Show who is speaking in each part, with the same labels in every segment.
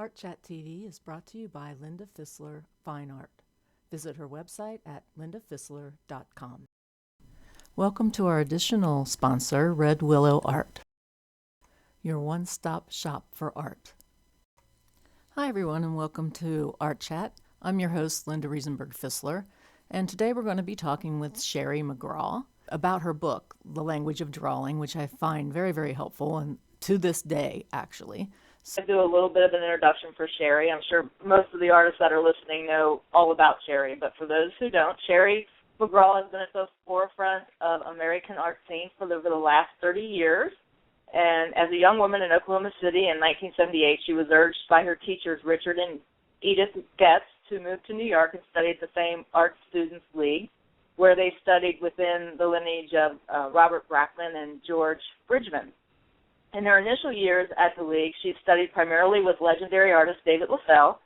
Speaker 1: Art Chat TV is brought to you by Linda Fisler Fine Art. Visit her website at lindafisler.com. Welcome to our additional sponsor, Red Willow Art, your one-stop shop for art. Hi everyone, and welcome to Art Chat. I'm your host, Linda Riesenberg Fisler, and today we're going to be talking with Sherrie McGraw about her book, The Language of Drawing, which I find very, very helpful, and to this day, actually.
Speaker 2: I do a little bit of an introduction for Sherrie. I'm sure most of the artists that are listening know all about Sherrie, but for those who don't, Sherrie McGraw has been at the forefront of American art scene for over the last 30 years. And as a young woman in Oklahoma City in 1978, she was urged by her teachers, Richard and Edith Getz, to move to New York and study at the same Art Students League, where they studied within the lineage of Robert Brackman and George Bridgman. In her initial years at the League, she studied primarily with legendary artist David LaFell,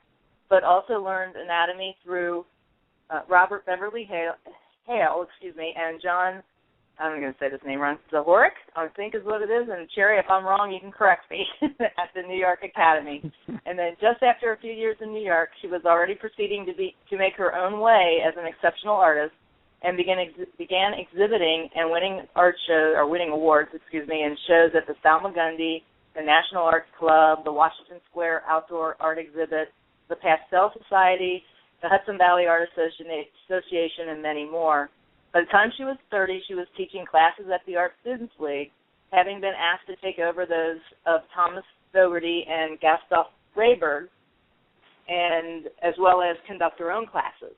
Speaker 2: but also learned anatomy through Robert Beverly Hale, and John, I'm going to say this name wrong, Zahorik, I think is what it is, and Sherrie, if I'm wrong, you can correct me, at the New York Academy. And then just after a few years in New York, she was already proceeding to make her own way as an exceptional artist, and began exhibiting and winning awards, in shows at the Salmagundi, the National Arts Club, the Washington Square Outdoor Art Exhibit, the Pastel Society, the Hudson Valley Art Association, and many more. By the time she was 30, she was teaching classes at the Art Students League, having been asked to take over those of Thomas Fogarty and Gustav Rehberg, and as well as conduct her own classes.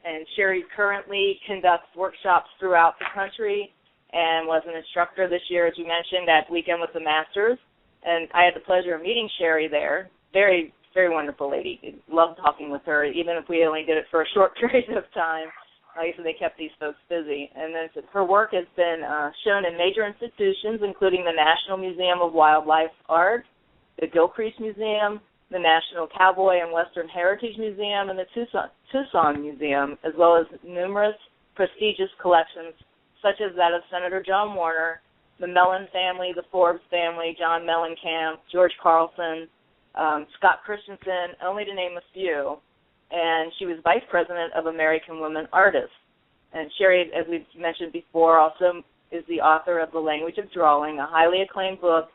Speaker 2: And Sherrie currently conducts workshops throughout the country and was an instructor this year, as you mentioned, at Weekend with the Masters. And I had the pleasure of meeting Sherrie there. Very, very wonderful lady. Loved talking with her, even if we only did it for a short period of time. Like I said, they kept these folks busy. And then her work has been shown in major institutions, including the National Museum of Wildlife Art, the Gilcrease Museum, the National Cowboy and Western Heritage Museum, and the Tucson Museum, as well as numerous prestigious collections, such as that of Senator John Warner, the Mellon family, the Forbes family, John Mellencamp, George Carlson, Scott Christensen, only to name a few. And she was vice president of American Women Artists. And Sherrie, as we've mentioned before, also is the author of The Language of Drawing, a highly acclaimed book.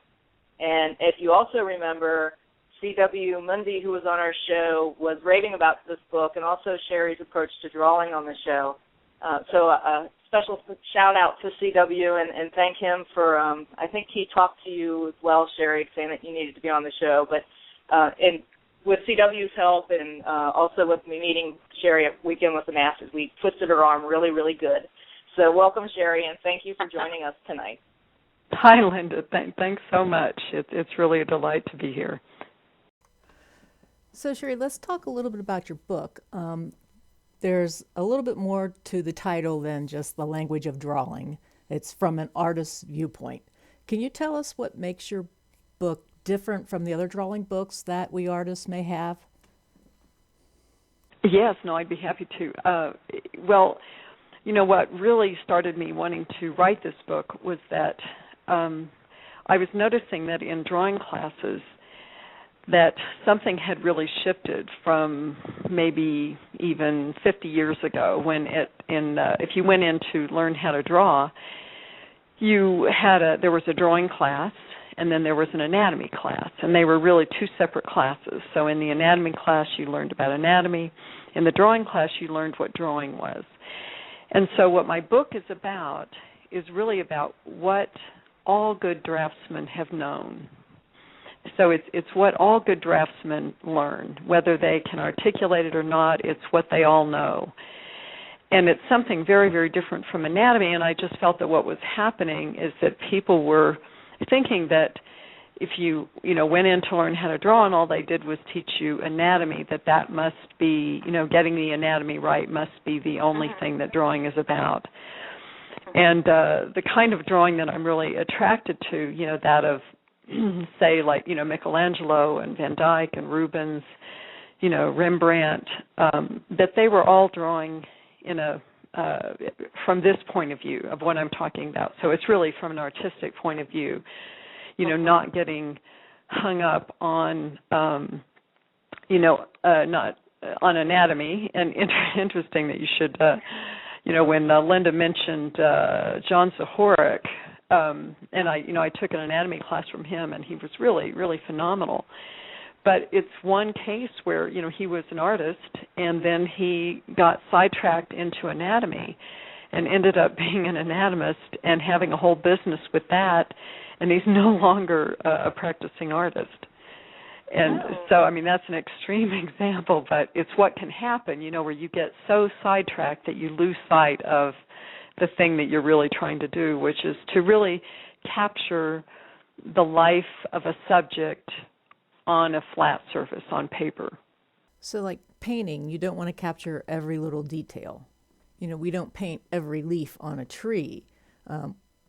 Speaker 2: And if you also remember, C.W. Mundy, who was on our show, was raving about this book and also Sherrie's approach to drawing on the show. So a special shout-out to C.W. and thank him for, I think he talked to you as well, Sherrie, saying that you needed to be on the show. But with C.W.'s help and also with me meeting Sherrie at Weekend with the Masters, we twisted her arm really, really good. So welcome, Sherrie, and thank you for joining us tonight.
Speaker 3: Hi, Linda. Thanks so much. It's really a delight to be here.
Speaker 1: So, Sherrie, let's talk a little bit about your book. There's a little bit more to the title than just The Language of Drawing. It's from an artist's viewpoint. Can you tell us what makes your book different from the other drawing books that we artists may have?
Speaker 3: Yes, no, I'd be happy to. Well, you know, what really started me wanting to write this book was that I was noticing that in drawing classes, that something had really shifted from maybe even 50 years ago when if you went in to learn how to draw, there was a drawing class and then there was an anatomy class, and they were really two separate classes. So in the anatomy class you learned about anatomy, in the drawing class you learned what drawing was. And so what my book is about is really about what all good draftsmen have known. So it's what all good draftsmen learn, whether they can articulate it or not, it's what they all know. And it's something very, very different from anatomy, and I just felt that what was happening is that people were thinking that if you went in to learn how to draw and all they did was teach you anatomy, that must be, getting the anatomy right must be the only thing that drawing is about. And the kind of drawing that I'm really attracted to, that of say like, Michelangelo and Van Dyck and Rubens, Rembrandt, that they were all drawing in from this point of view of what I'm talking about. So it's really from an artistic point of view, not getting hung up on not on anatomy. And interesting that you should, when Linda mentioned John Zahorik, and I took an anatomy class from him, and he was really, really phenomenal. But it's one case where, he was an artist, and then he got sidetracked into anatomy and ended up being an anatomist and having a whole business with that, and he's no longer a practicing artist. And so, that's an extreme example, but it's what can happen, where you get so sidetracked that you lose sight of the thing that you're really trying to do, which is to really capture the life of a subject on a flat surface, on paper.
Speaker 1: So like painting, you don't want to capture every little detail. We don't paint every leaf on a tree.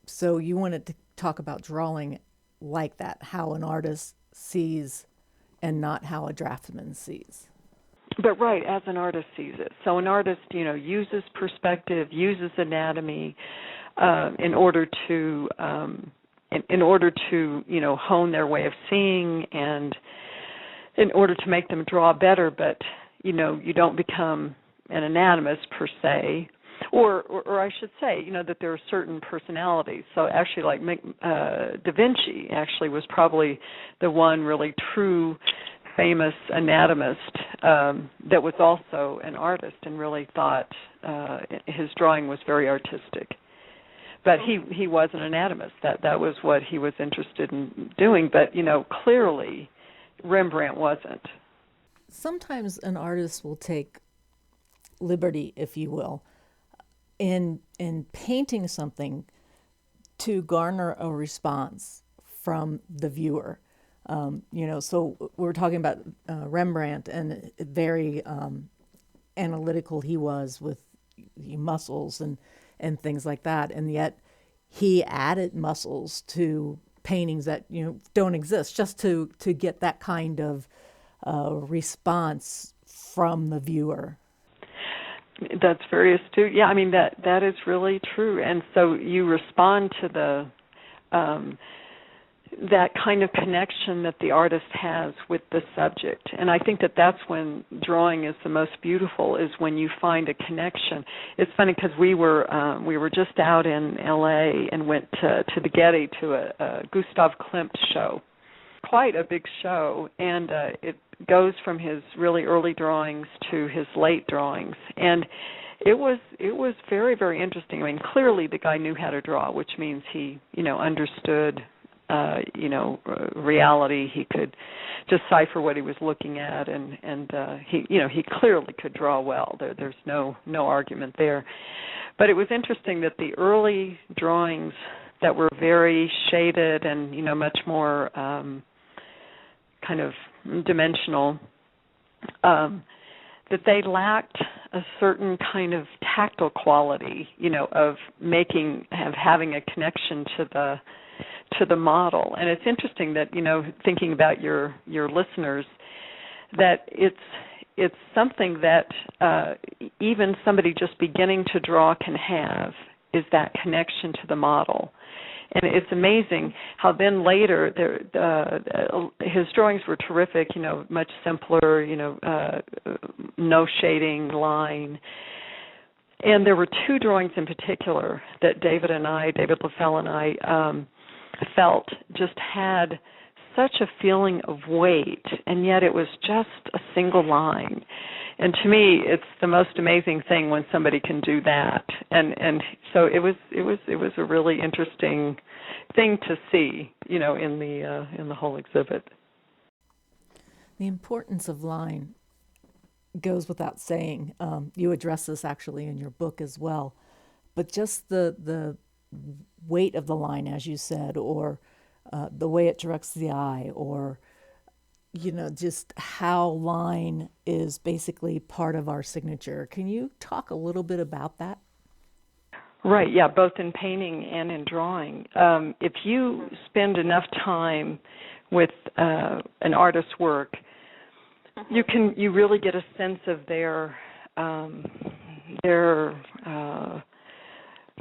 Speaker 1: So you wanted to talk about drawing like that, how an artist sees and not how a draftsman sees.
Speaker 3: But right, as an artist sees it. So an artist, uses perspective, uses anatomy in order to hone their way of seeing, and in order to make them draw better. But you don't become an anatomist per se, or I should say, that there are certain personalities. So actually, like Da Vinci, actually was probably the one really true famous anatomist that was also an artist and really thought his drawing was very artistic. But he was an anatomist. That was what he was interested in doing. But, clearly Rembrandt wasn't.
Speaker 1: Sometimes an artist will take liberty, if you will, in painting something to garner a response from the viewer. So we're talking about Rembrandt, and very analytical he was with muscles and things like that, and yet he added muscles to paintings that don't exist, just to get that kind of response from the viewer.
Speaker 3: That's very astute. Yeah, that is really true. And so you respond to the that kind of connection that the artist has with the subject. And I think that that's when drawing is the most beautiful, is when you find a connection. It's funny because we were just out in L.A. and went to the Getty to a Gustav Klimt show. Quite a big show, and it goes from his really early drawings to his late drawings. And it was very, very interesting. Clearly the guy knew how to draw, which means he, understood reality. He could decipher what he was looking at, and he clearly could draw well. There's no argument there. But it was interesting that the early drawings that were very shaded and much more kind of dimensional, that they lacked a certain kind of tactile quality, of having a connection to the model. And it's interesting that, thinking about your listeners, that it's something that even somebody just beginning to draw can have, is that connection to the model. And it's amazing how then later his drawings were terrific, much simpler, no shading, line. And there were two drawings in particular that David LaFell and I felt just had such a feeling of weight, and yet it was just a single line. And to me, it's the most amazing thing when somebody can do that. And so it was a really interesting thing to see, in the whole exhibit.
Speaker 1: The importance of line goes without saying. You address this actually in your book as well, but just the weight of the line, as you said, or the way it directs the eye, or just how line is basically part of our signature. Can you talk a little bit about that?
Speaker 3: Right, yeah, both in painting and in drawing. If you spend enough time with an artist's work, you really get a sense of their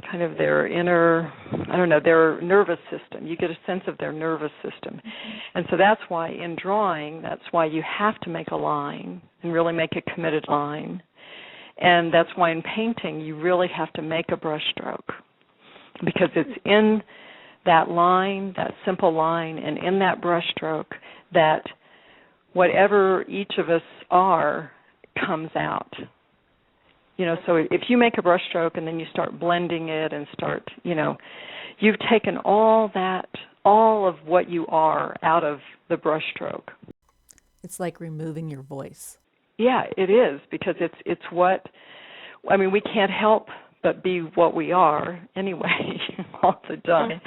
Speaker 3: kind of their inner, I don't know, their nervous system. You get a sense of their nervous system. And so that's why in drawing, that's why you have to make a line and really make a committed line. And that's why in painting, you really have to make a brush stroke, because it's in that line, that simple line, and in that brush stroke that whatever each of us are comes out. So if you make a brush stroke and then you start blending it and start, you've taken all of what you are out of the brush stroke.
Speaker 1: It's like removing your voice.
Speaker 3: Yeah, it is, because it's what, we can't help but be what we are anyway all the time.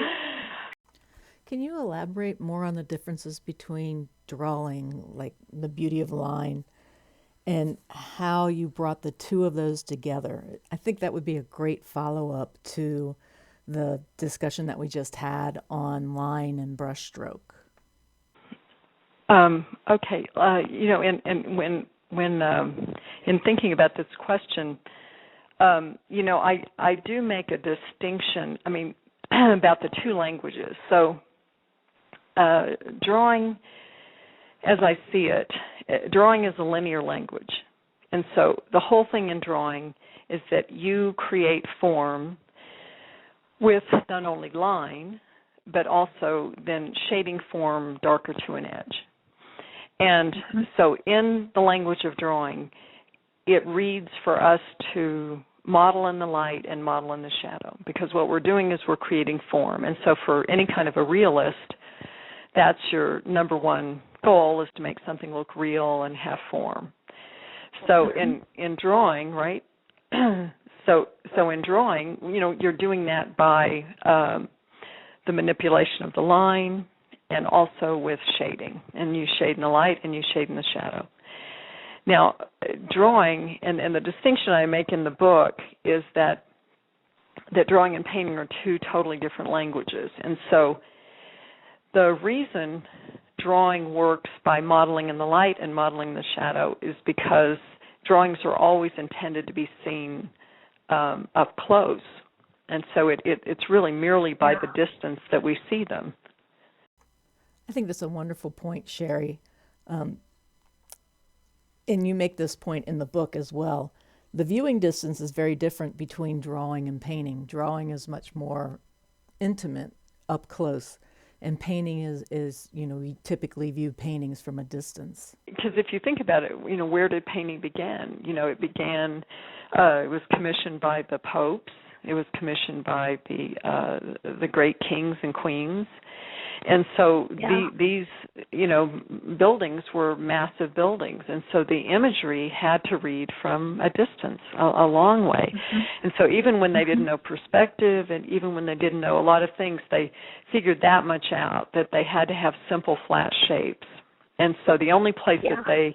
Speaker 1: Can you elaborate more on the differences between drawing, like the beauty of line, and how you brought the two of those together? I think that would be a great follow-up to the discussion that we just had on line and brushstroke.
Speaker 3: Okay. When in thinking about this question, I do make a distinction, about the two languages. So drawing, as I see it, drawing is a linear language. And so the whole thing in drawing is that you create form with not only line, but also then shading form darker to an edge. And so in the language of drawing, it reads for us to model in the light and model in the shadow, because what we're doing is we're creating form. And so for any kind of a realist, that's your number one goal, is to make something look real and have form. So in drawing, right? So in drawing, you're doing that by the manipulation of the line and also with shading. And you shade in the light and you shade in the shadow. Now, drawing, and the distinction I make in the book is that drawing and painting are two totally different languages. And so the reason drawing works by modeling in the light and modeling in the shadow is because drawings are always intended to be seen up close. And so it's really merely by the distance that we see them.
Speaker 1: I think that's a wonderful point, Sherrie. And you make this point in the book as well. The viewing distance is very different between drawing and painting. Drawing is much more intimate, up close. And painting is we typically view paintings from a distance.
Speaker 3: Because if you think about it, where did painting begin? It began, it was commissioned by the popes. It was commissioned by the great kings and queens. And so these, buildings were massive buildings. And so the imagery had to read from a distance, a long way. And so even when they didn't know perspective, and even when they didn't know a lot of things, they figured that much out, that they had to have simple flat shapes. And so the only place that they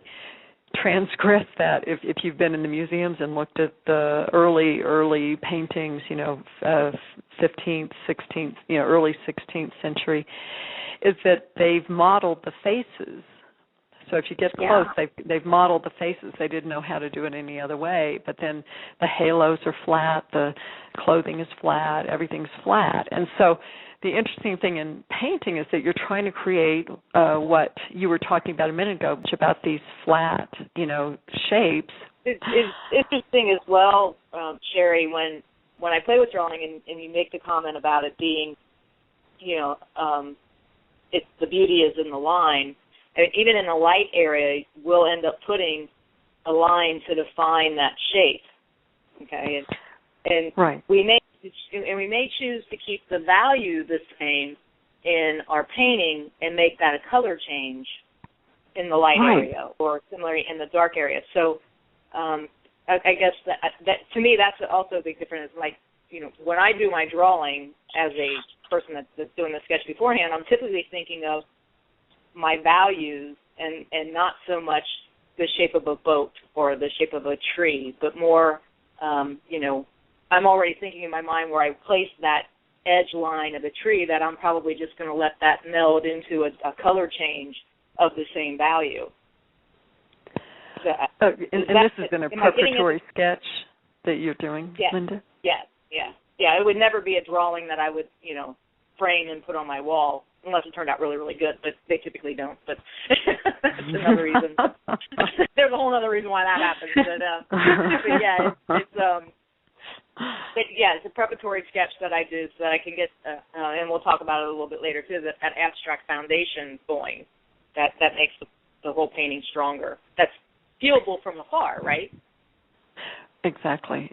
Speaker 3: transgress that, if you've been in the museums and looked at the early paintings, 15th, 16th, early 16th century, is that they've modeled the faces. So if you get close, they've modeled the faces. They didn't know how to do it any other way. But then the halos are flat, the clothing is flat, everything's flat. And so the interesting thing in painting is that you're trying to create what you were talking about a minute ago, which about these flat, shapes.
Speaker 2: It's interesting as well, Sherrie, when I play with drawing and you make the comment about it being, it's the beauty is in the line. I mean, even in the light area, we'll end up putting a line to define that shape. Okay, and
Speaker 3: right.
Speaker 2: we may choose to keep the value the same in our painting and make that a color change in the light area, or similarly in the dark area. So I guess that to me that's also a big difference. Like, when I do my drawing as a person that's doing the sketch beforehand, I'm typically thinking of my values and not so much the shape of a boat or the shape of a tree, but more, I'm already thinking in my mind where I place that edge line of the tree, that I'm probably just going to let that meld into a color change of the same value. So,
Speaker 3: and this is in a preparatory sketch that you're doing,
Speaker 2: yeah,
Speaker 3: Linda?
Speaker 2: Yeah, yeah. it would never be a drawing that I would, frame and put on my wall, unless it turned out really, really good, but they typically don't. But that's another reason. There's a whole other reason why that happens. It's a preparatory sketch that I do so that I can get, and we'll talk about it a little bit later too, that abstract foundation going. That makes the whole painting stronger. That's viewable from afar, right?
Speaker 3: Exactly.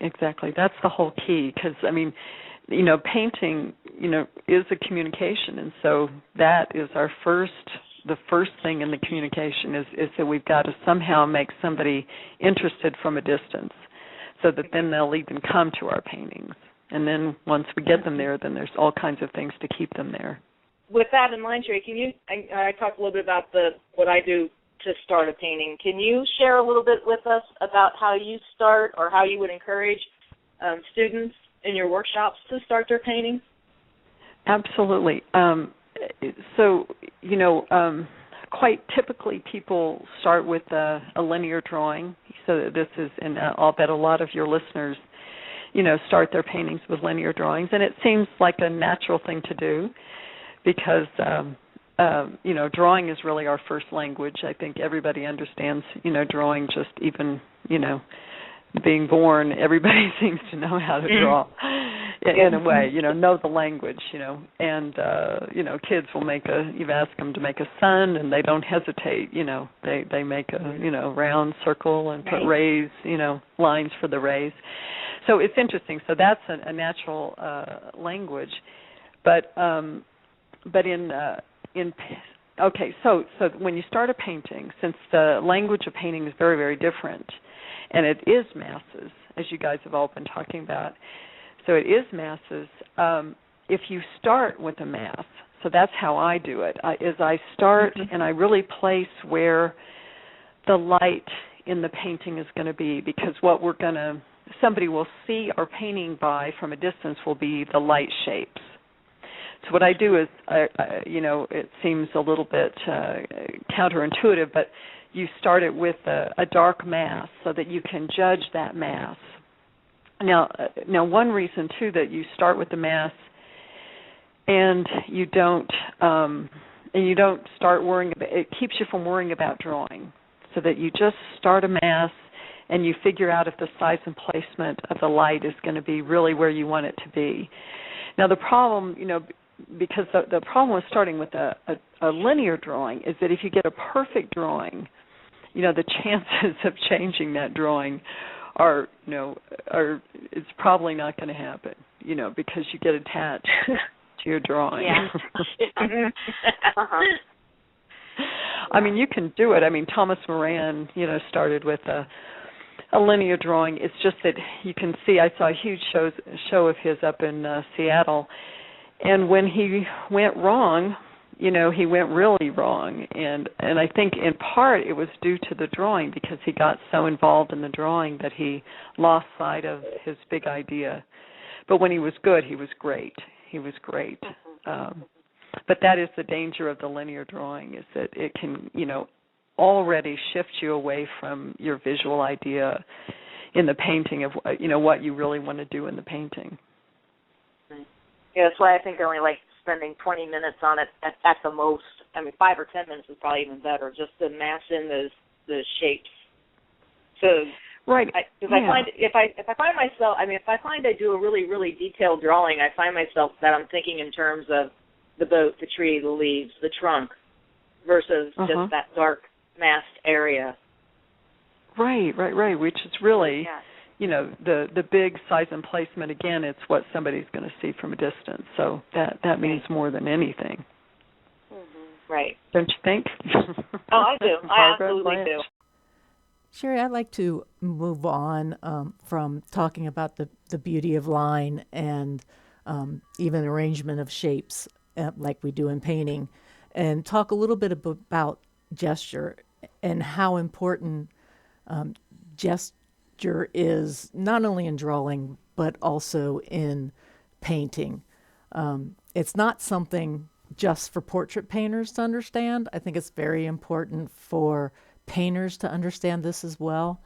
Speaker 3: That's the whole key, because, painting, is a communication, and so that is the first thing in the communication is that we've got to somehow make somebody interested from a distance so that then they'll even come to our paintings. And then once we get them there, then there's all kinds of things to keep them there.
Speaker 2: With that in mind, Sherrie, I talked a little bit about what I do to start a painting. Can you share a little bit with us about how you start, or how you would encourage students in your workshops to start their paintings?
Speaker 3: Absolutely. Quite typically people start with a linear drawing. So this is, and I'll bet a lot of your listeners, start their paintings with linear drawings. And it seems like a natural thing to do because, drawing is really our first language. I think everybody understands, drawing just even, being born, everybody seems to know how to draw in a way, know the language, and, kids will you've asked them to make a sun and they don't hesitate, they make a, round circle and put rays, lines for the rays. So it's interesting. So that's a natural language. But so when you start a painting, since the language of painting is very, very different, and it is masses, as you guys have all been talking about. So it is masses. If you start with a mass, so that's how I do it, is I start and I really place where the light in the painting is going to be, because somebody will see our painting by from a distance will be the light shapes. So what I do is, it seems a little bit counterintuitive, but you start it with a dark mass so that you can judge that mass. Now, one reason too that you start with the mass and you don't start worrying about it, keeps you from worrying about drawing, so that you just start a mass and you figure out if the size and placement of the light is going to be really where you want it to be. Now, the problem, because the problem with starting with a linear drawing is that if you get a perfect drawing, the chances of changing that drawing it's probably not going to happen, because you get attached to your drawing.
Speaker 2: Yeah.
Speaker 3: You can do it. Thomas Moran, started with a linear drawing. It's just that you can see, I saw a huge show of his up in Seattle, and when he went wrong, he went really wrong. And I think in part it was due to the drawing, because he got so involved in the drawing that he lost sight of his big idea. But when he was good, he was great. But that is the danger of the linear drawing, is that it can, already shift you away from your visual idea in the painting of, what you really want to do in the painting.
Speaker 2: Yeah, that's why I think I only like spending 20 minutes on it at the most. 5 or 10 minutes is probably even better, just to mass in those shapes. So,
Speaker 3: right,
Speaker 2: because I find if I find I do a really, really detailed drawing, I find myself that I'm thinking in terms of the boat, the tree, the leaves, the trunk, versus just that dark masked area.
Speaker 3: Right, which is really, the big size and placement, again, it's what somebody's going to see from a distance. So that means more than anything.
Speaker 2: Mm-hmm. Right.
Speaker 3: Don't you think?
Speaker 2: Oh, I do. I absolutely do.
Speaker 1: Sherrie, I'd like to move on from talking about the beauty of line and even arrangement of shapes like we do in painting, and talk a little bit about gesture and how important gesture is, not only in drawing but also in painting. It's not something just for portrait painters to understand. I think it's very important for painters to understand this as well.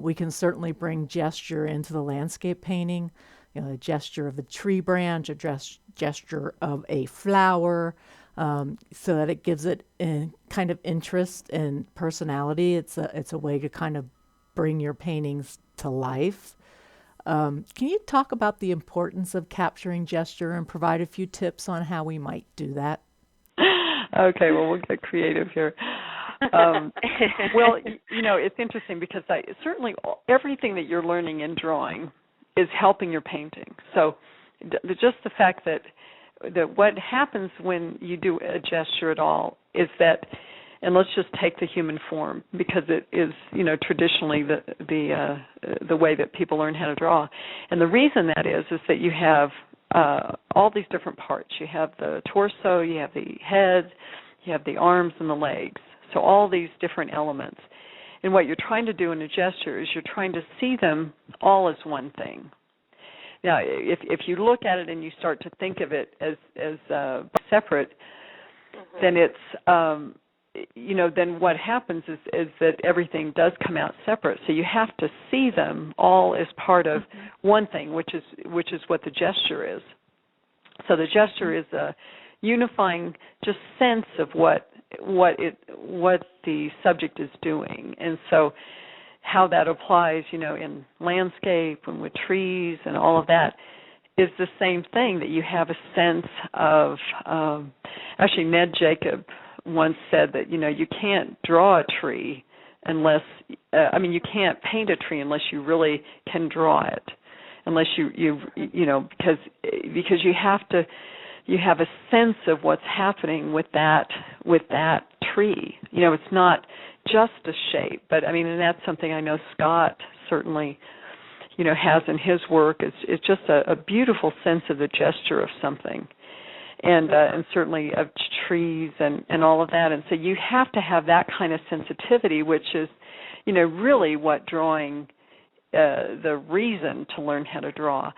Speaker 1: We can certainly bring gesture into the landscape painting. a gesture of a tree branch, a gesture of a flower, so that it gives it a kind of interest and personality. It's a way to kind of bring your paintings to life. Can you talk about the importance of capturing gesture and provide a few tips on how we might do that?
Speaker 3: Okay, well, we'll get creative here. Well, it's interesting because certainly everything that you're learning in drawing is helping your painting. So just the fact that what happens when you do a gesture at all is that, and let's just take the human form because it is, traditionally the way that people learn how to draw. And the reason that is that you have all these different parts. You have the torso, you have the head, you have the arms and the legs. So all these different elements. And what you're trying to do in a gesture is you're trying to see them all as one thing. Now, if you look at it and you start to think of it as separate, then it's then what happens is that everything does come out separate. So you have to see them all as part of one thing, which is what the gesture is. So the gesture is a unifying just sense of what the subject is doing, and so how that applies, in landscape and with trees and all of that is the same thing, that you have a sense of, actually Ned Jacob once said that, you can't draw a tree unless, you can't paint a tree unless you really can draw it, unless because you have a sense of what's happening with that tree. It's not just a shape, but and that's something I know Scott certainly, has in his work. It's just a beautiful sense of the gesture of something, and certainly of trees and all of that. And so you have to have that kind of sensitivity, which is, really what drawing, the reason to learn how to draw,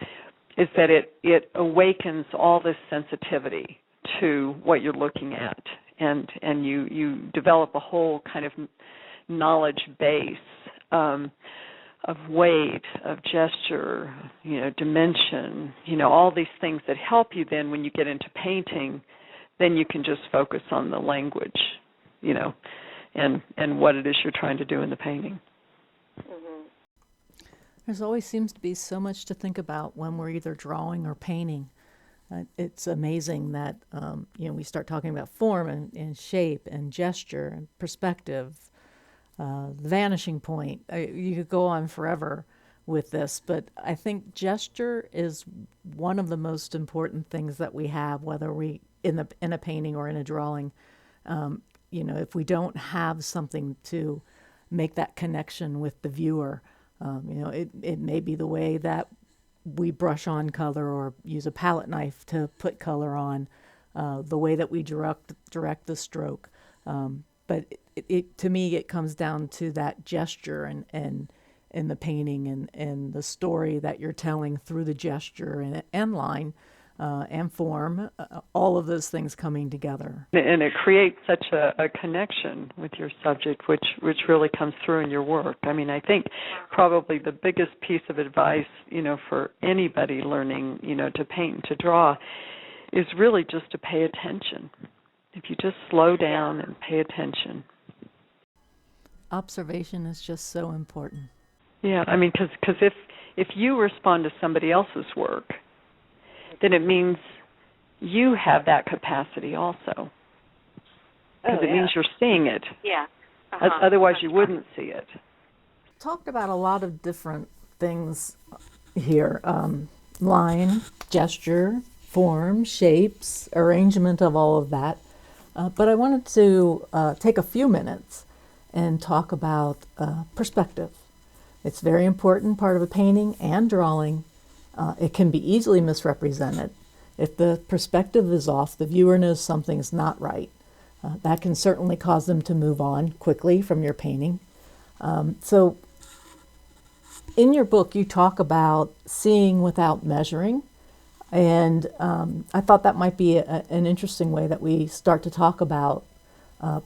Speaker 3: is that it awakens all this sensitivity to what you're looking at, and you develop a whole kind of knowledge base of weight, of gesture, dimension, all these things that help you then when you get into painting, then you can just focus on the language, and what it is you're trying to do in the painting.
Speaker 1: There's always seems to be so much to think about when we're either drawing or painting. It's amazing that, we start talking about form and shape and gesture and perspective, the vanishing point. You could go on forever with this, but I think gesture is one of the most important things that we have, whether we in a painting or in a drawing. If we don't have something to make that connection with the viewer, it may be the way that we brush on color or use a palette knife to put color on, the way that we direct the stroke. But to me, it comes down to that gesture and the painting and the story that you're telling through the gesture and line and form, all of those things coming together.
Speaker 3: And it creates such a connection with your subject, which really comes through in your work. I think probably the biggest piece of advice, for anybody learning, to paint and to draw is really just to pay attention. If you just slow down and pay attention.
Speaker 1: Observation is just so important.
Speaker 3: Yeah, because if you respond to somebody else's work, then it means you have that capacity also. Because it means you're seeing it.
Speaker 2: Yeah.
Speaker 3: Otherwise you wouldn't see it.
Speaker 1: Talked about a lot of different things here. Line, gesture, form, shapes, arrangement of all of that. But I wanted to take a few minutes and talk about perspective. It's a very important part of a painting and drawing. It can be easily misrepresented. If the perspective is off, the viewer knows something's not right. That can certainly cause them to move on quickly from your painting. So in your book, you talk about seeing without measuring. And I thought that might be an interesting way that we start to talk about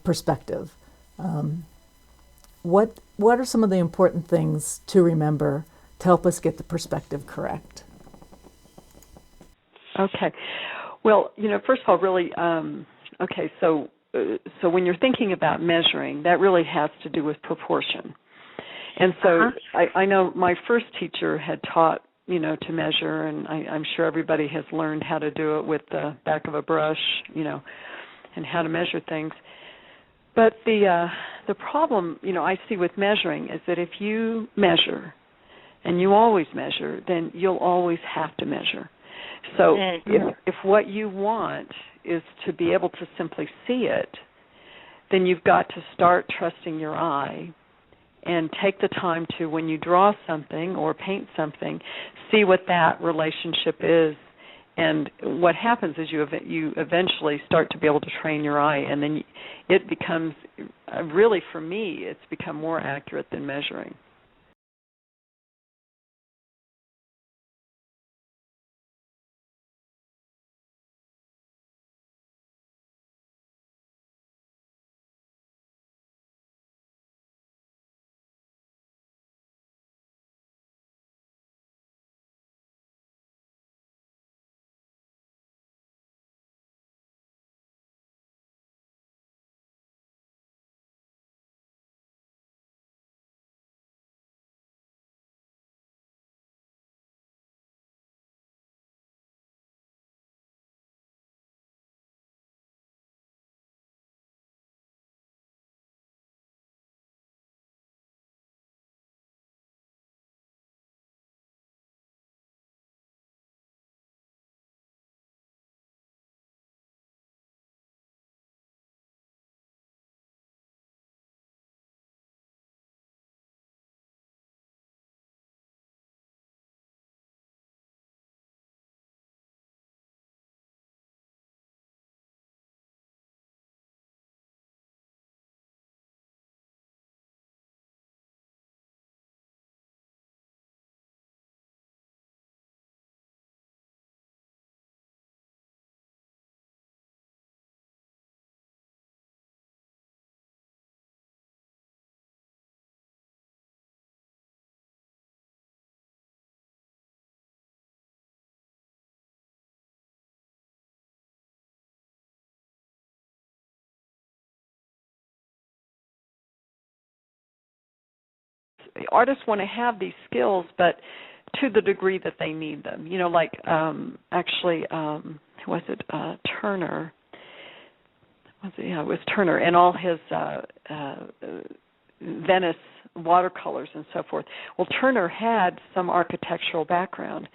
Speaker 1: perspective. What are some of the important things to remember to help us get the perspective correct?
Speaker 3: Okay. Well, first of all, really, okay, so when you're thinking about measuring, that really has to do with proportion. And so I know my first teacher had taught, to measure, and I'm sure everybody has learned how to do it with the back of a brush, and how to measure things. But the problem, I see with measuring is that if you measure, and you always measure, then you'll always have to measure. So if what you want is to be able to simply see it, then you've got to start trusting your eye and take the time to, when you draw something or paint something, see what that relationship is. And what happens is you eventually start to be able to train your eye, and then it becomes, really for me, it's become more accurate than measuring. Artists want to have these skills, but to the degree that they need them. Turner. It was Turner, and all his Venice watercolors and so forth. Well, Turner had some architectural background,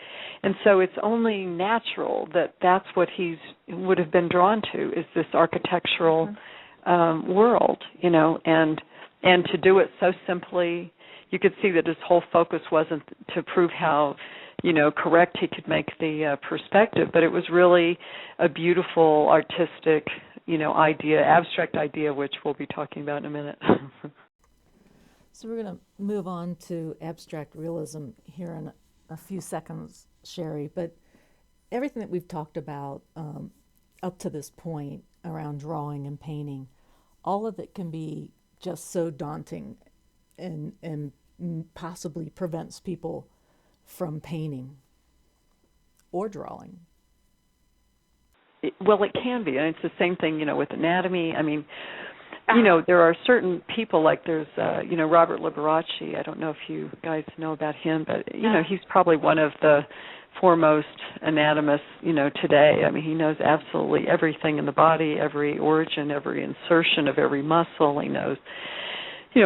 Speaker 3: and so it's only natural that that's what he would have been drawn to, is this architectural world, and to do it so simply. You could see that his whole focus wasn't to prove how, correct he could make the perspective, but it was really a beautiful, artistic, idea, abstract idea, which we'll be talking about in a minute.
Speaker 1: So we're going to move on to abstract realism here in a few seconds, Sherrie, but everything that we've talked about up to this point around drawing and painting, all of it can be just so daunting and possibly prevents people from painting or drawing.
Speaker 3: Well, it can be, and it's the same thing, with anatomy. I mean, there are certain people, like there's, Robert Liberace. I don't know if you guys know about him, but, he's probably one of the foremost anatomists, today. I mean, he knows absolutely everything in the body, every origin, every insertion of every muscle. He knows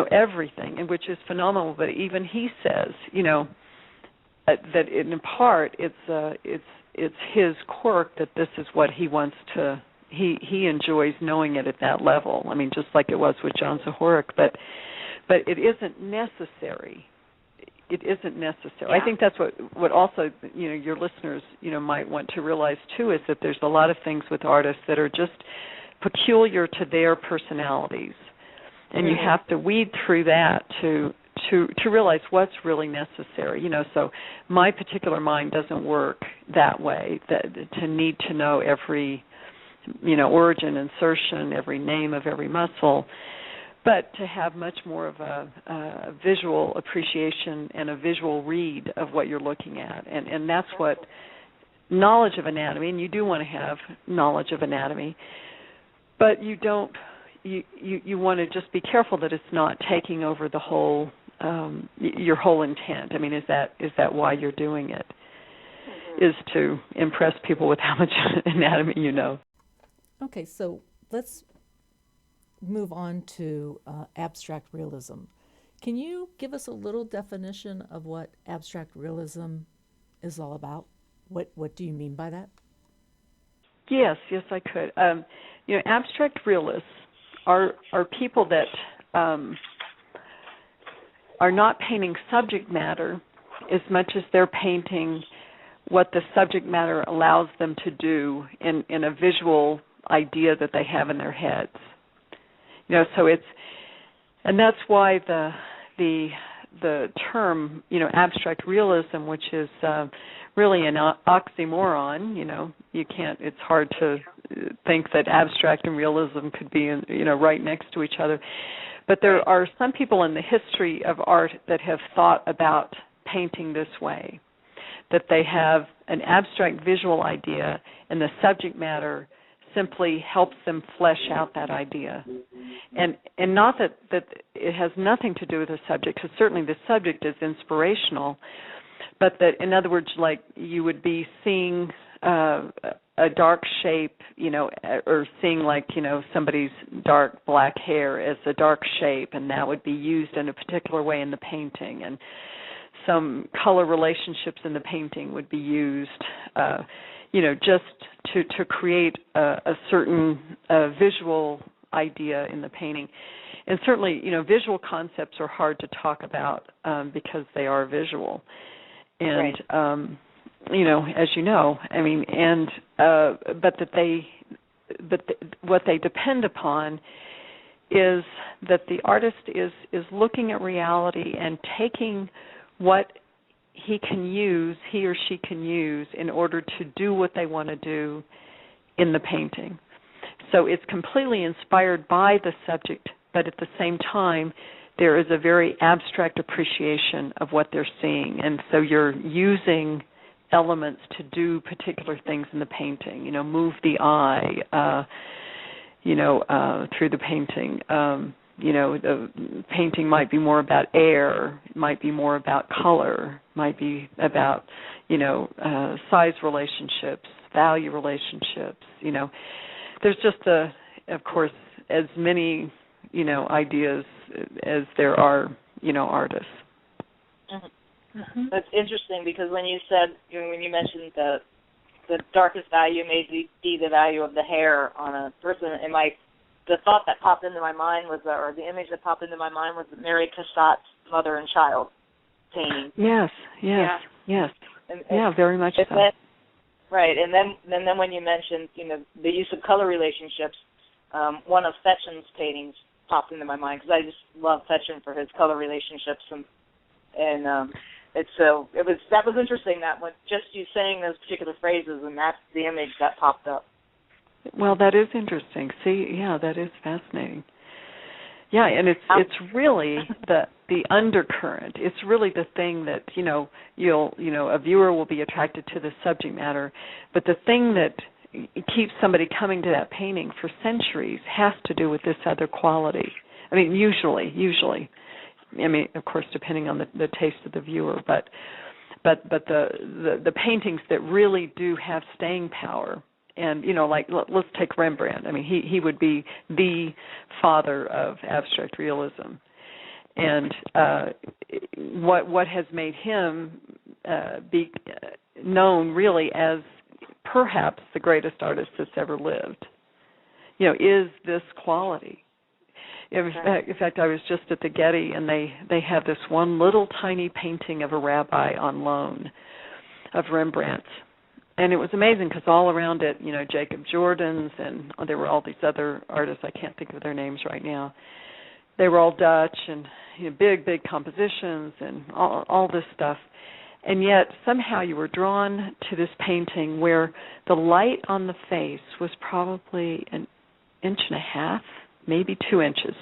Speaker 3: everything, and which is phenomenal. But even he says, that in part it's his quirk that this is what he wants to. He enjoys knowing it at that level. I mean, just like it was with John Zahorik, but it isn't necessary. It isn't necessary.
Speaker 2: Yeah.
Speaker 3: I think that's what also your listeners might want to realize too, is that there's a lot of things with artists that are just peculiar to their personalities. And you have to weed through that to realize what's really necessary. So my particular mind doesn't work that way, that to need to know every, origin, insertion, every name of every muscle, but to have much more of a visual appreciation and a visual read of what you're looking at. And that's what knowledge of anatomy, and you do want to have knowledge of anatomy, but you don't. You want to just be careful that it's not taking over the whole your whole intent. I mean, is that why you're doing it? Mm-hmm. Is to impress people with how much anatomy you know.
Speaker 1: Okay, so let's move on to abstract realism. Can you give us a little definition of what abstract realism is all about? What do you mean by that?
Speaker 3: Yes, I could. Abstract realists are people that are not painting subject matter as much as they're painting what the subject matter allows them to do in a visual idea that they have in their heads. So and that's why the term, abstract realism, which is really an oxymoron. You can't. It's hard to think that abstract and realism could be, right next to each other. But there are some people in the history of art that have thought about painting this way, that they have an abstract visual idea, and the subject matter simply helps them flesh out that idea. And not that it has nothing to do with the subject, because certainly the subject is inspirational, but that, in other words, like you would be seeing a dark shape, or seeing somebody's dark black hair as a dark shape, and that would be used in a particular way in the painting, and some color relationships in the painting would be used, just to create a certain visual idea in the painting. And certainly, visual concepts are hard to talk about because they are visual. And, right. As you know, I mean, but what they depend upon is that the artist is looking at reality and taking what he or she can use in order to do what they want to do in the painting. So it's completely inspired by the subject, but at the same time, there is a very abstract appreciation of what they're seeing. And so you're using elements to do particular things in the painting, move the eye, through the painting. The painting might be more about air, it might be more about color, might be about, size relationships, value relationships, There's just, of course, as many, ideas as there are, artists.
Speaker 2: Mm-hmm. That's interesting because when you mentioned the darkest value may be the value of the hair on a person, and the thought that popped into my mind was, or the image that popped into my mind was Mary Cassatt's Mother and Child painting.
Speaker 3: Yes. And very much so.
Speaker 2: Then, right, and then when you mentioned, the use of color relationships, one of Fetchen's paintings popped into my mind because I just love Fetchen for his color relationships, and that was interesting that when just you saying those particular phrases, and that's the image that popped up.
Speaker 3: Well, that is interesting. See, yeah, that is fascinating. Yeah, and it's really the undercurrent. It's really the thing that a viewer will be attracted to the subject matter, but the thing that keeps somebody coming to that painting for centuries has to do with this other quality. I mean, usually. I mean, of course, depending on the taste of the viewer, but the paintings that really do have staying power. And, let's take Rembrandt. I mean, he would be the father of abstract realism. And what has made him be known really as perhaps the greatest artist that's ever lived, is this quality. In fact, I was just at the Getty, and they have this one little tiny painting of a rabbi on loan of Rembrandt's. And it was amazing because all around it, Jacob Jordan's, and there were all these other artists. I can't think of their names right now. They were all Dutch and big compositions and all this stuff. And yet somehow you were drawn to this painting where the light on the face was probably 1.5 inches, maybe 2 inches.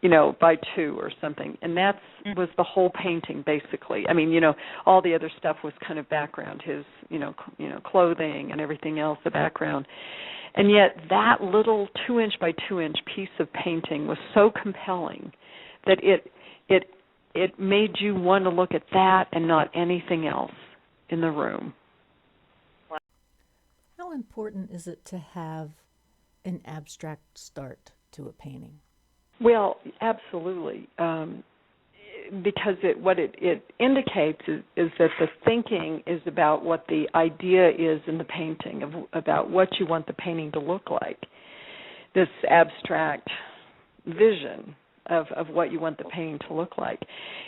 Speaker 3: by 2 or something. And that was the whole painting, basically. I mean, all the other stuff was kind of background, his, clothing and everything else, the background. And yet that little 2-inch by 2-inch piece of painting was so compelling that it made you want to look at that and not anything else in the room.
Speaker 1: How important is it to have an abstract start to a painting?
Speaker 3: Well, absolutely, because what it indicates is that the thinking is about what the idea is in the painting, about what you want the painting to look like, this abstract vision of what you want the painting to look like.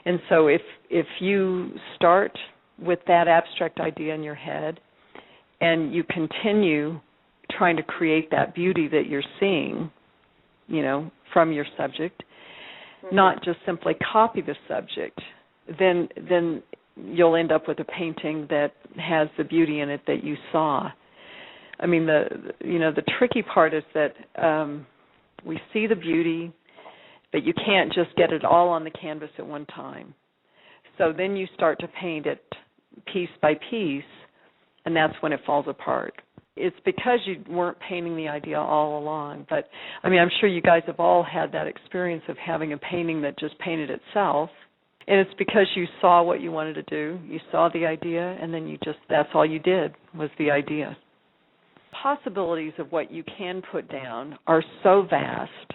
Speaker 3: And so if you start with that abstract idea in your head and you continue trying to create that beauty that you're seeing, from your subject, not just simply copy the subject, then you'll end up with a painting that has the beauty in it that you saw. I mean, the tricky part is that we see the beauty, but you can't just get it all on the canvas at one time. So then you start to paint it piece by piece, and that's when it falls apart. It's because you weren't painting the idea all along. But, I mean, I'm sure you guys have all had that experience of having a painting that just painted itself. And it's because you saw what you wanted to do. You saw the idea, and then that's all you did was the idea. Possibilities of what you can put down are so vast.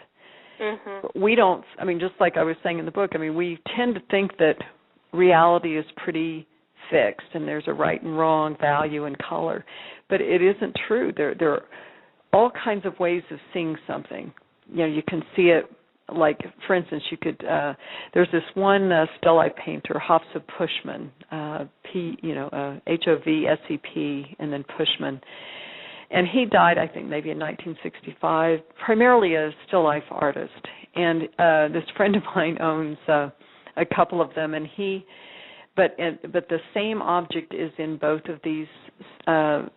Speaker 3: Mm-hmm. We don't, I mean, just like I was saying in the book, I mean, we tend to think that reality is pretty fixed and there's a right and wrong, value and color. But it isn't true. There are all kinds of ways of seeing something. You can see it, like, for instance, you could, there's this one still life painter, Hofsep Pushman, H-O-V-S-E-P, and then Pushman. And he died, I think, maybe in 1965, primarily a still life artist. And this friend of mine owns a couple of them, and but the same object is in both of these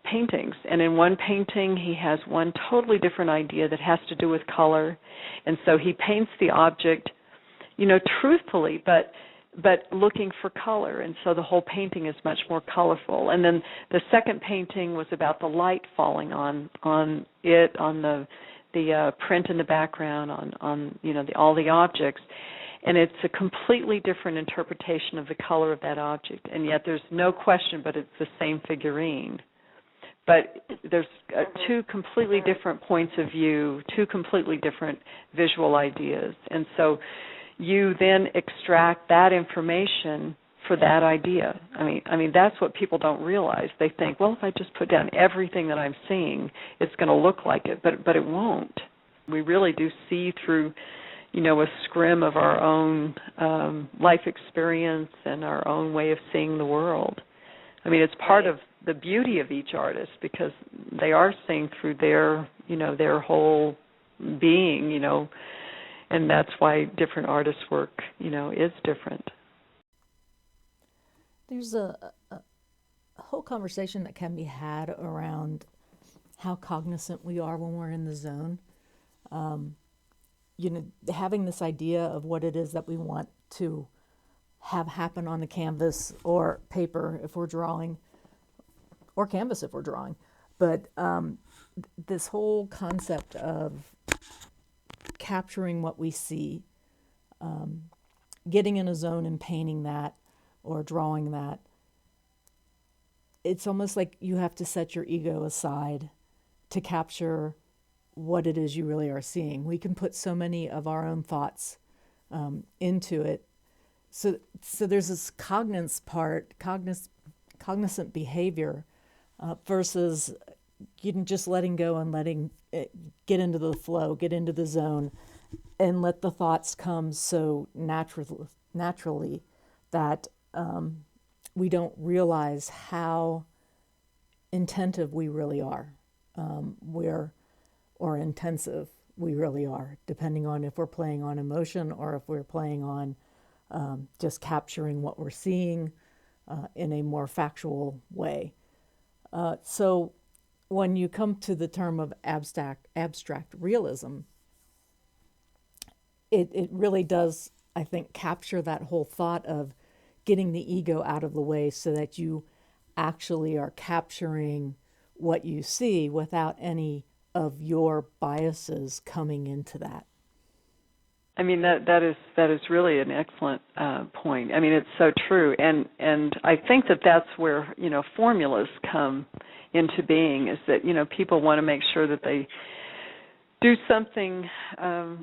Speaker 3: paintings. And in one painting, he has one totally different idea that has to do with color. And so he paints the object, truthfully, but looking for color. And so the whole painting is much more colorful. And then the second painting was about the light falling on it, on the print in the background, on all the objects. And it's a completely different interpretation of the color of that object. And yet there's no question but it's the same figurine. But there's two completely different points of view, two completely different visual ideas. And so you then extract that information for that idea. I mean that's what people don't realize. They think, well, if I just put down everything that I'm seeing, it's going to look like it. But it won't. We really do see through a scrim of our own life experience and our own way of seeing the world. I mean, it's part of the beauty of each artist because they are seeing through their whole being, and that's why different artists' work, is different.
Speaker 1: There's a whole conversation that can be had around how cognizant we are when we're in the zone. Having this idea of what it is that we want to have happen on the canvas or paper if we're drawing, or canvas if we're drawing. But this whole concept of capturing what we see, getting in a zone and painting that or drawing that, it's almost like you have to set your ego aside to capture what it is you really are seeing. We can put so many of our own thoughts into it. So there's this cognizant behavior versus just letting go and letting it get into the flow, get into the zone, and let the thoughts come so naturally that we don't realize how intensive we really are. Or intensive we really are, depending on if we're playing on emotion or if we're playing on just capturing what we're seeing in a more factual way. So when you come to the term of abstract realism, it really does, I think, capture that whole thought of getting the ego out of the way so that you actually are capturing what you see without any of your biases coming into that.
Speaker 3: I mean, that is really an excellent point. I mean, it's so true, and I think that's where formulas come into being. Is that people want to make sure that they do something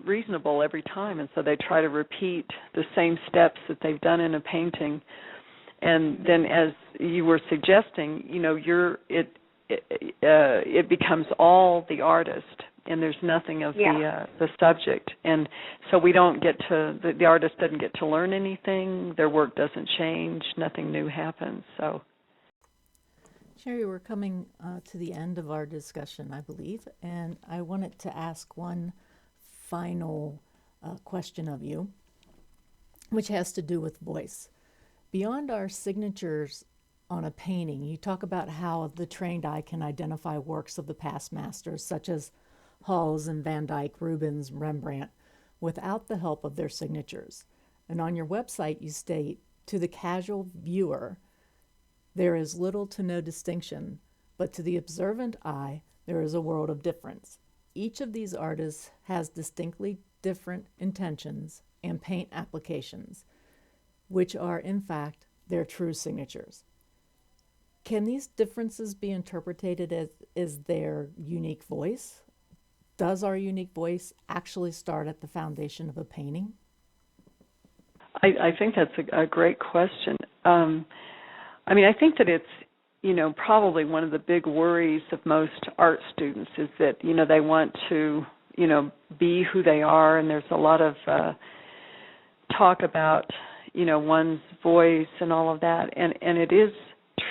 Speaker 3: reasonable every time, and so they try to repeat the same steps that they've done in a painting. And then, as you were suggesting, it becomes all the artist, and there's nothing of the subject, and so we don't get to the artist doesn't get to learn anything. Their work doesn't change. Nothing new happens. So,
Speaker 1: Sherrie, we're coming to the end of our discussion, I believe, and I wanted to ask one final question of you, which has to do with voice. Beyond our signatures on a painting, you talk about how the trained eye can identify works of the past masters, such as Hals and Van Dyck, Rubens, Rembrandt, without the help of their signatures. And on your website, you state, to the casual viewer, there is little to no distinction, but to the observant eye, there is a world of difference. Each of these artists has distinctly different intentions and paint applications, which are, in fact, their true signatures. Can these differences be interpreted as their unique voice? Does our unique voice actually start at the foundation of a painting?
Speaker 3: I think that's a great question. I mean, I think that it's, probably one of the big worries of most art students is that, they want to, be who they are, and there's a lot of talk about, one's voice and all of that, and it is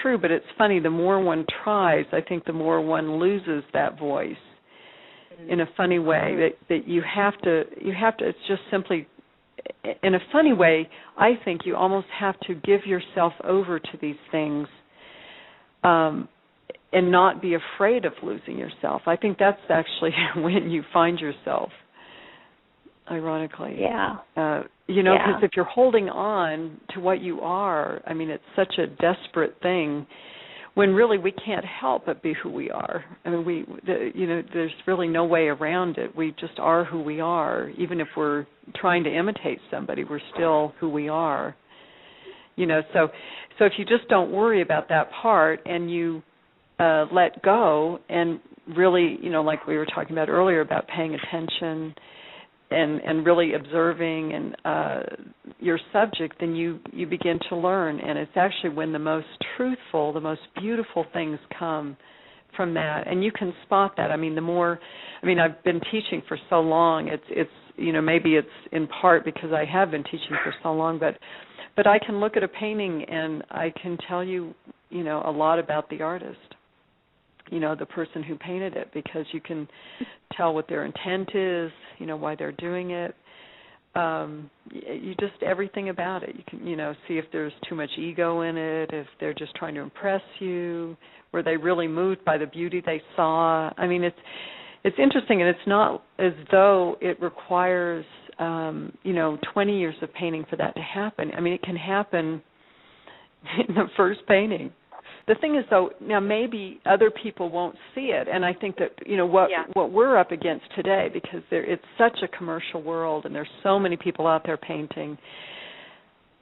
Speaker 3: true, but it's funny, the more one tries, I think the more one loses that voice in a funny way, that you have to, it's just simply, in a funny way, I think you almost have to give yourself over to these things and not be afraid of losing yourself. I think that's actually when you find yourself, ironically.
Speaker 2: Yeah.
Speaker 3: Because if you're holding on to what you are, I mean, it's such a desperate thing when really we can't help but be who we are. I mean, there's really no way around it. We just are who we are. Even if we're trying to imitate somebody, we're still who we are. So if you just don't worry about that part and you let go and really, like we were talking about earlier about paying attention and really observing and your subject, then you begin to learn. And it's actually when the most truthful, the most beautiful things come from that. And you can spot that. I mean, I've been teaching for so long. It's maybe it's in part because I have been teaching for so long, but I can look at a painting and I can tell you, a lot about the artist. The person who painted it, because you can tell what their intent is, why they're doing it. You just, everything about it. You can, see if there's too much ego in it, if they're just trying to impress you, were they really moved by the beauty they saw. I mean, it's interesting, and it's not as though it requires, 20 years of painting for that to happen. I mean, it can happen in the first painting. The thing is, though, now maybe other people won't see it, and I think that what we're up against today, because it's such a commercial world, and there's so many people out there painting.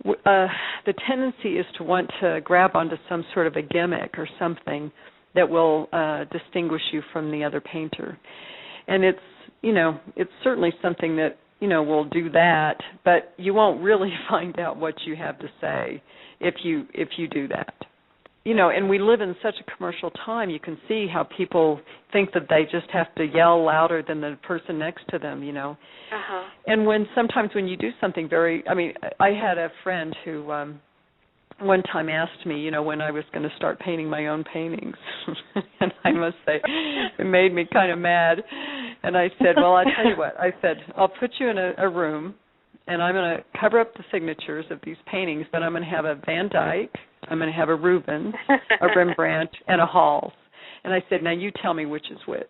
Speaker 3: The tendency is to want to grab onto some sort of a gimmick or something that will distinguish you from the other painter, and it's certainly something that will do that, but you won't really find out what you have to say if you do that. And we live in such a commercial time, you can see how people think that they just have to yell louder than the person next to them,
Speaker 2: Uh-huh.
Speaker 3: And sometimes when you do something I had a friend who one time asked me, when I was going to start painting my own paintings. And I must say, it made me kind of mad. And I said, well, I tell you what. I said, I'll put you in a room, and I'm going to cover up the signatures of these paintings, but I'm going to have a Van Dyck, I'm going to have a Rubens, a Rembrandt, and a Hals. And I said, now you tell me which is which.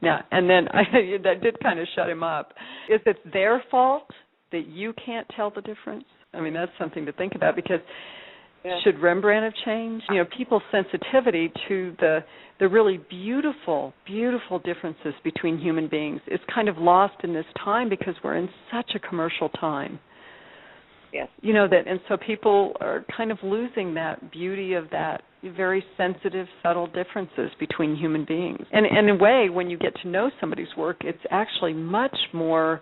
Speaker 3: Yeah, and then that did kind of shut him up. Is it their fault that you can't tell the difference? I mean, that's something to think about, because should Rembrandt have changed? You know, people's sensitivity to the really beautiful, beautiful differences between human beings is kind of lost in this time because we're in such a commercial time.
Speaker 2: Yes.
Speaker 3: You know, and so people are kind of losing that beauty of that very sensitive, subtle differences between human beings. And in a way, when you get to know somebody's work, it's actually much more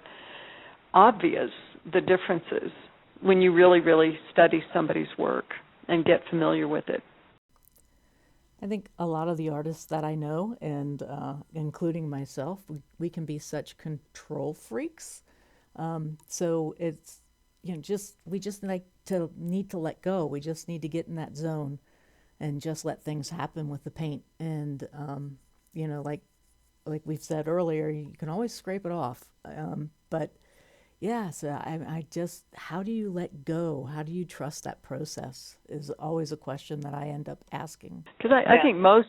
Speaker 3: obvious, the differences, when you really, really study somebody's work and get familiar with it.
Speaker 1: I think a lot of the artists that I know, and including myself, we can be such control freaks. So it's, you know, we just need to let go. We just need to get in that zone and just let things happen with the paint. And you know, like we've said earlier, you can always scrape it off. But yeah, so I just, how do you let go? How do you trust that process is always a question that I end up asking.
Speaker 3: Because I think most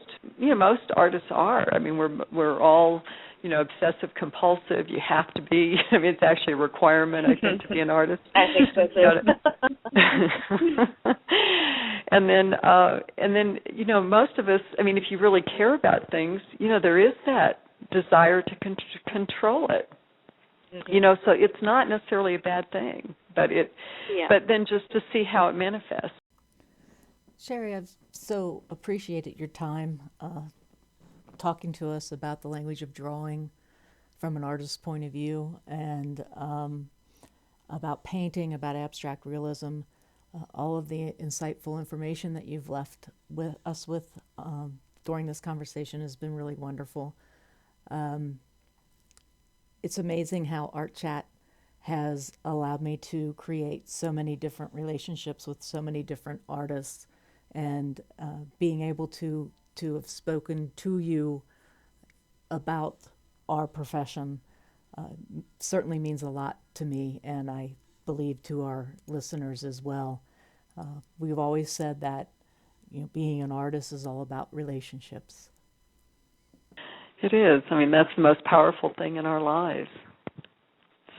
Speaker 3: artists are. I mean, we're all, you know, obsessive compulsive. You have to be. I mean, it's actually a requirement, I think, to be an artist.
Speaker 2: I think so too.
Speaker 3: And then, you know, most of us, I mean, if you really care about things, you know, there is that desire to control it. Mm-hmm. You know, so it's not necessarily a bad thing, but then just to see how it manifests.
Speaker 1: Sherrie, I've so appreciated your time talking to us about the language of drawing from an artist's point of view, and about painting, about abstract realism, all of the insightful information that you've left with us during this conversation has been really wonderful. It's amazing how Art Chat has allowed me to create so many different relationships with so many different artists, and being able to have spoken to you about our profession certainly means a lot to me, and I believe to our listeners as well. We've always said that, you know, being an artist is all about relationships.
Speaker 3: It is. I mean, that's the most powerful thing in our lives.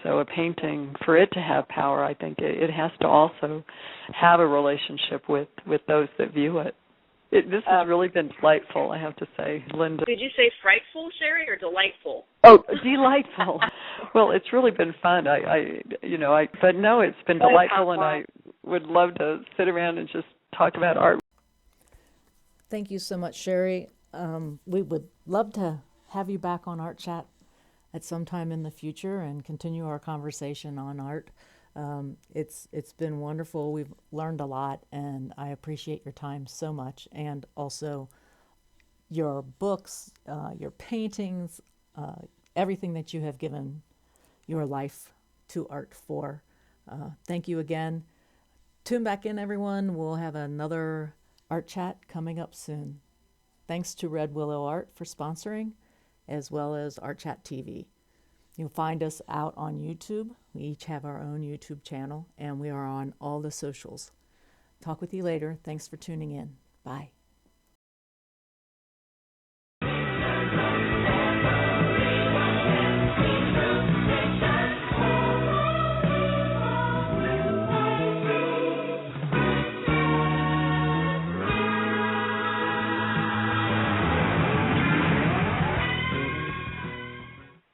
Speaker 3: So a painting, for it to have power, I think it has to also have a relationship with those that view it. This has really been delightful, I have to say, Linda.
Speaker 2: Did you say frightful, Sherrie, or delightful?
Speaker 3: Oh, delightful. Well, it's really been fun. But no, it's been delightful, and I would love to sit around and just talk about art.
Speaker 1: Thank you so much, Sherrie. We would love to have you back on Art Chat at some time in the future and continue our conversation on art. It's been wonderful. We've learned a lot, and I appreciate your time so much, and also your books, your paintings, everything that you have given your life to art for. Thank you again. Tune back in, everyone. We'll have another Art Chat coming up soon. Thanks to Red Willow Art for sponsoring, as well as Art Chat TV. You'll find us out on YouTube. We each have our own YouTube channel, and we are on all the socials. Talk with you later. Thanks for tuning in. Bye.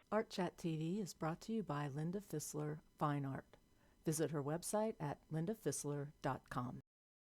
Speaker 1: Art Chat TV is brought to you by Linda Fisler Fine Art. Visit her website at lindafisler.com.